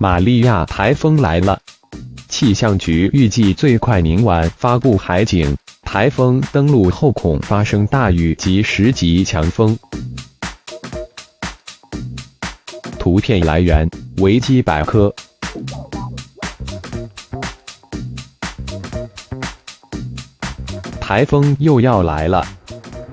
玛利亚台风来了。气象局预计最快明晚发布海警，台风登陆后恐发生大雨及10级强风。图片来源：维基百科。台风又要来了。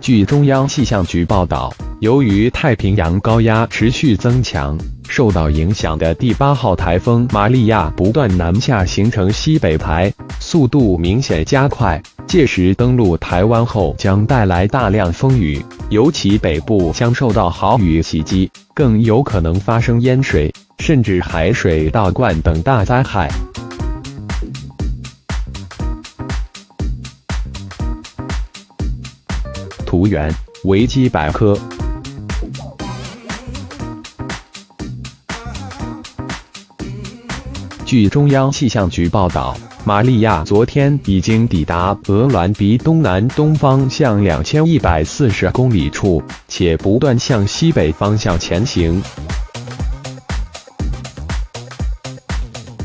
据中央气象局报道，由于太平洋高压持续增强，受到影响的第8号台风玛利亚不断南下，形成西北排，速度明显加快。届时登陆台湾后将带来大量风雨，尤其北部将受到豪雨袭击，更有可能发生淹水，甚至海水倒灌等大灾害。图源：维基百科。据中央气象局报道，玛利亚昨天已经抵达鹅銮鼻东南东方向2140公里处，且不断向西北方向前行。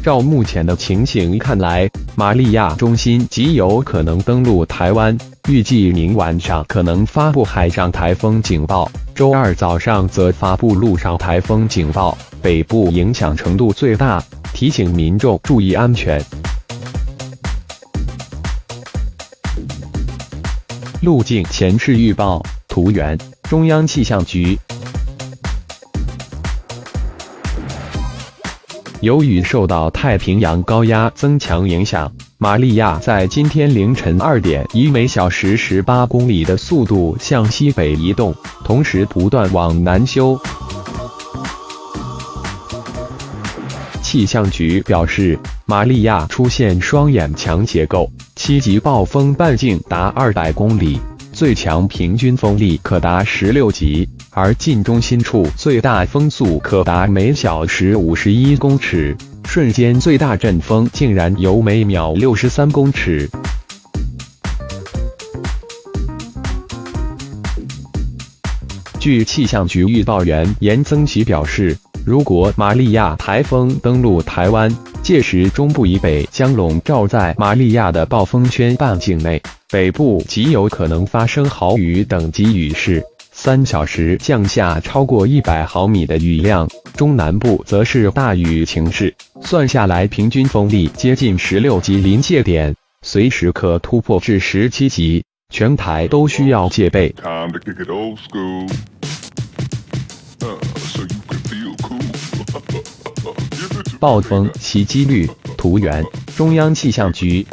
照目前的情形看来，玛利亚中心极有可能登陆台湾，预计明晚上可能发布海上台风警报，周二早上则发布陆上台风警报，北部影响程度最大，提醒民众注意安全。路径前视预报，图源：中央气象局。由于受到太平洋高压增强影响，玛利亚在今天凌晨2点以每小时18公里的速度向西北移动，同时不断往南修。气象局表示，玛利亚出现双眼强结构，7级暴风半径达200公里，最强平均风力可达16级。而近中心处最大风速可达每小时51公尺，瞬间最大阵风竟然有每秒63公尺。据气象局预报员严增奇表示，如果玛利亚台风登陆台湾，届时中部以北将笼罩在玛利亚的暴风圈半径内，北部极有可能发生豪雨等级雨势。3小时降下超过100毫米的雨量，中南部则是大雨情势，算下来平均风力接近16级临界点，随时可突破至17级，全台都需要戒备。暴风袭击率，图源：中央气象局。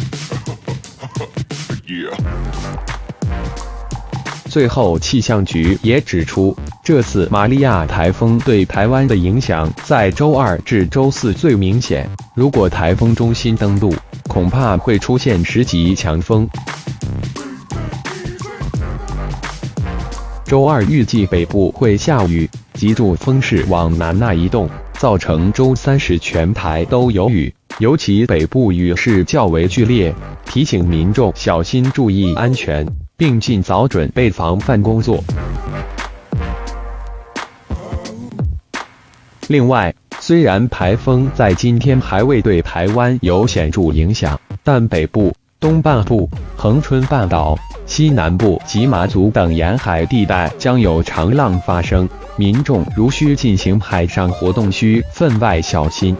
最后，气象局也指出，这次玛利亚台风对台湾的影响在周2至周4最明显。如果台风中心登陆，恐怕会出现10级强风。周2预计北部会下雨，极度风势往南那移动，造成周3时全台都有雨，尤其北部雨势较为剧烈，提醒民众小心注意安全，并尽早准备防范工作。另外，虽然台风在今天还未对台湾有显著影响，但北部、东半部、恒春半岛、西南部及马祖等沿海地带将有长浪发生，民众如需进行海上活动需分外小心。